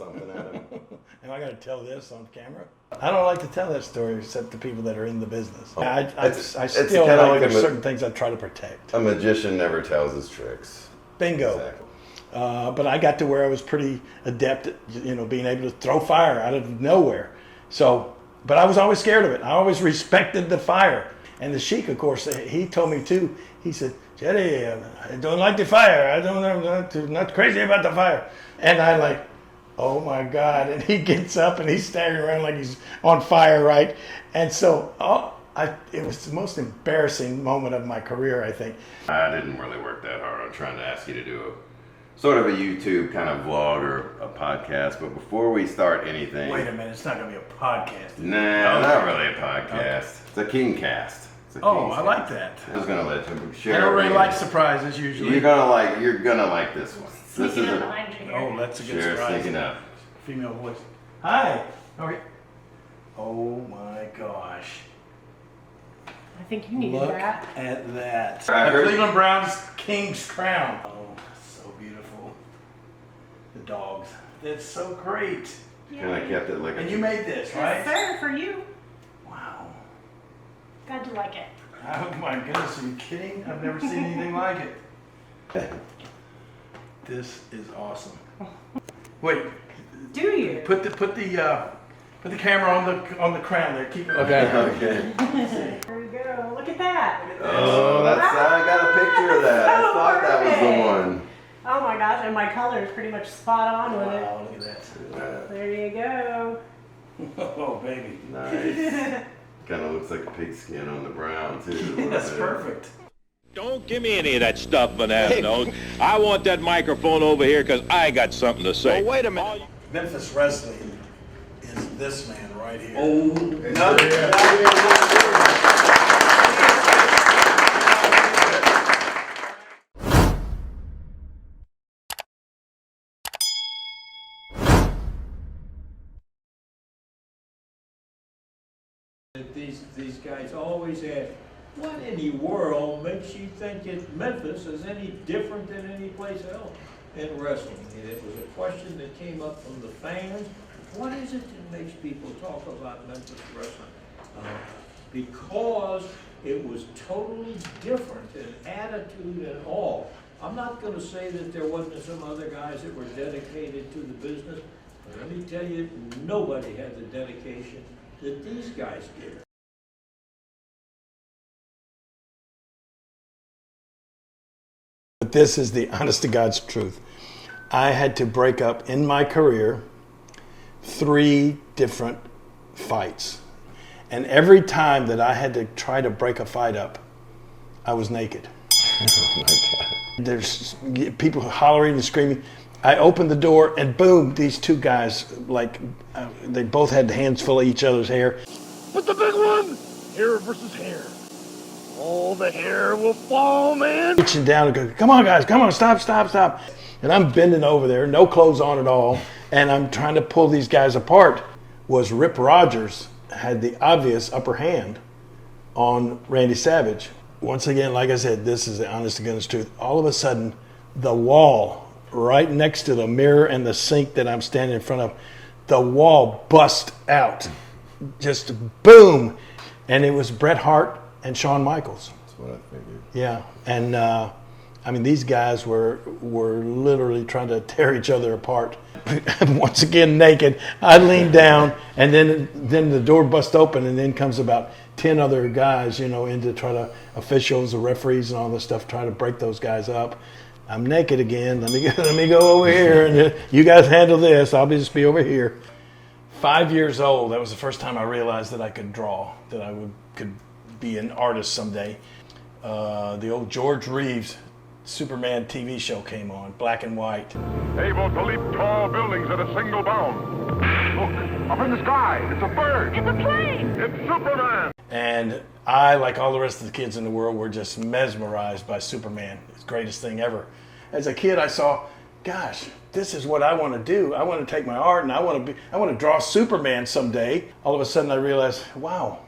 something at him. Am I going to tell this on camera? I don't like to tell that story except to people that are in the business. Oh, I still kinda like like there's certain things I try to protect. A magician never tells his tricks. Bingo. Exactly. But I got to where I was pretty adept at, being able to throw fire out of nowhere. So, but I was always scared of it. I always respected the fire. And the Sheik, of course, he told me too. He said, "Jetty, I don't like the fire. I'm not crazy about the fire." And I like, oh my God. And he gets up and he's staggering around like he's on fire, right? And so it was the most embarrassing moment of my career, I think. I didn't really work that hard on trying to ask you to do sort of a YouTube kind of vlog or a podcast. But before we start anything... Wait a minute, it's not going to be a podcast. Nah, not really a podcast. Okay. It's a King cast. I like that. I was gonna let you share. I don't really like surprises usually. You're gonna like this one. This is that's a good surprise. Sneaking up. Female voice. Hi. Okay. Oh my gosh. I think you needed Look that. at that. The Cleveland Browns King's Crown. Oh, so beautiful. The dogs. That's so great. And I kept it like. And you made this, right? Yes, sir, for you. Wow. Glad you like it. Oh my goodness, are you kidding? I've never seen anything like it. This is awesome. Wait. Do you? Put the camera on the crown there. Keep it. Okay. There we go. Look at that. Oh, I got a picture of that. I thought that was the one. Oh my gosh, and my color is pretty much spot on with it. Wow, look at that. There you go. Oh baby. Nice. Kind of looks like a pigskin on the brown too. That's perfect. Don't give me any of that stuff, Banana Nose. I want that microphone over here because I got something to say. Well, wait a minute. Memphis Wrestling is this man right here. Oh, These guys always ask, what in the world makes you think that Memphis is any different than any place else in wrestling? And it was a question that came up from the fans. What is it that makes people talk about Memphis wrestling? Because it was totally different in attitude and all. I'm not going to say that there wasn't some other guys that were dedicated to the business, but let me tell you, nobody had the dedication that these guys did. But this is the honest to God's truth. I had to break up in my career 3 different fights. And every time that I had to try to break a fight up, I was naked. Oh my God. There's people hollering and screaming. I opened the door and boom, these 2 guys, they both had hands full of each other's hair. But the big one, hair versus hair. All the hair will fall, man. Reaching down and go, come on guys, come on, stop. And I'm bending over there, no clothes on at all, and I'm trying to pull these guys apart. Was Rip Rogers had the obvious upper hand on Randy Savage. Once again, like I said, this is the honest to goodness truth. All of a sudden, the wall right next to the mirror and the sink that I'm standing in front of, the wall bust out. Just boom. And it was Bret Hart and Shawn Michaels. That's what I figured. Yeah. And these guys were literally trying to tear each other apart. Once again, naked, I leaned down, and then the door busts open, and then comes about 10 other guys, in to try to, officials, the referees, and all this stuff, try to break those guys up. I'm naked again. Let me go over here, and you guys handle this. I'll just be over here. 5 years old. That was the first time I realized that I could draw, that I could be an artist someday. The old George Reeves Superman TV show came on, black and white. Able to leap tall buildings at a single bound. Look, up in the sky, it's a bird. It's a plane. It's Superman. And I, like all the rest of the kids in the world, were just mesmerized by Superman. It's the greatest thing ever. As a kid, I saw, gosh, this is what I want to do. I want to take my art and I want to draw Superman someday. All of a sudden I realized, wow,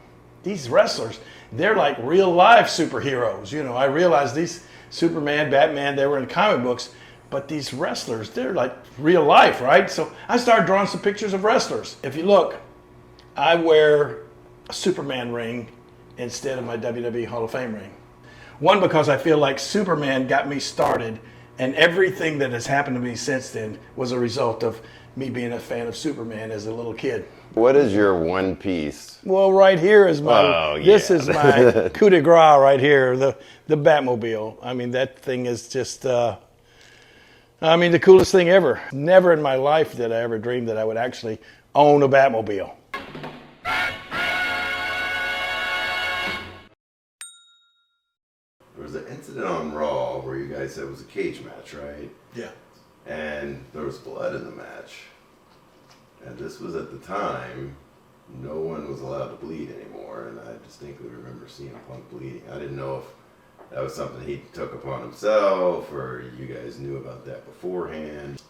these wrestlers, they're like real life superheroes. I realized these Superman, Batman, they were in comic books, But these wrestlers, they're like real life, right? So I started drawing some pictures of wrestlers. If you look, I wear a Superman ring instead of my WWE Hall of Fame ring. One, because I feel like Superman got me started, and everything that has happened to me since then was a result of me being a fan of Superman as a little kid. What is your one piece? Well, right here is my, Oh, this yeah. is my coup de grace right here, the Batmobile. I mean, that thing is just, the coolest thing ever. Never in my life did I ever dream that I would actually own a Batmobile. There was an incident on Raw where you guys said it was a cage match, right? Yeah. And there was blood in the match. And this was at the time, no one was allowed to bleed anymore. And I distinctly remember seeing Punk bleeding. I didn't know if that was something he took upon himself or you guys knew about that beforehand.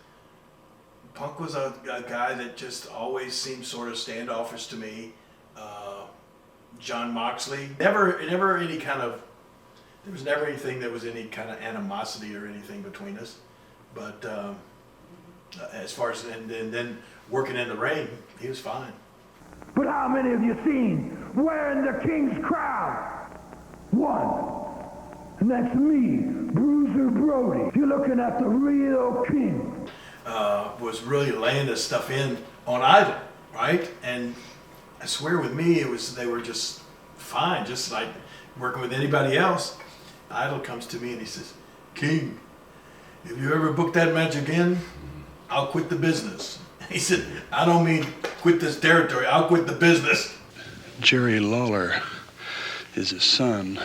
Punk was a guy that just always seemed sort of standoffish to me. John Moxley, never any kind of, there was never anything that was any kind of animosity or anything between us. But as far as, and then working in the ring, he was fine. But how many have you seen wearing the King's crown? One. And that's me, Bruiser Brody. If you're looking at the real King. Was really laying this stuff in on Idol, right? And I swear with me, they were just fine, just like working with anybody else. Idol comes to me and he says, King, if you ever book that match again, I'll quit the business. He said, I don't mean quit this territory, I'll quit the business. Jerry Lawler is the son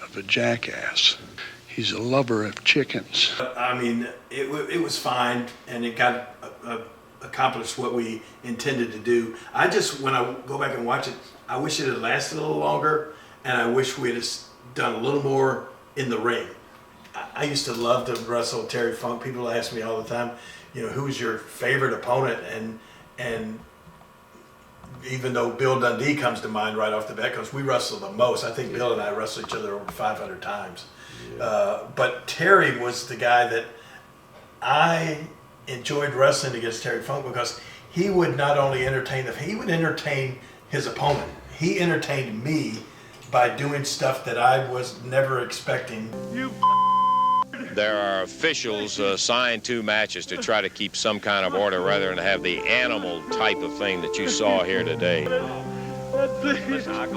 of a jackass. He's a lover of chickens. I mean, it was fine, and it got accomplished what we intended to do. I just, when I go back and watch it, I wish it had lasted a little longer, and I wish we had done a little more in the ring. I used to love to wrestle Terry Funk. People ask me all the time, who's your favorite opponent? And even though Bill Dundee comes to mind right off the bat, because we wrestle the most. I think Bill and I wrestled each other over 500 times. But Terry was the guy that I enjoyed wrestling against Terry Funk because he would not only entertain he would entertain his opponent. He entertained me by doing stuff that I was never expecting. There are officials assigned to matches to try to keep some kind of order rather than have the animal type of thing that you saw here today. Please, help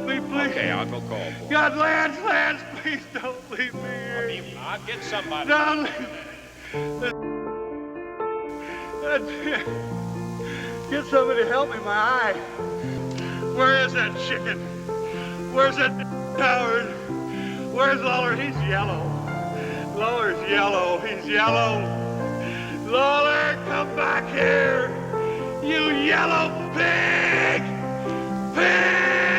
me, please. Okay, I'll go call for it. God, Lance, please don't leave me here. I'll get somebody. Don't get somebody to help me, my eye. Where is that chicken? Where's that coward? Where's Lawler? He's yellow. Lawler's yellow. He's yellow. Lawler, come back here. You yellow pig! Pig!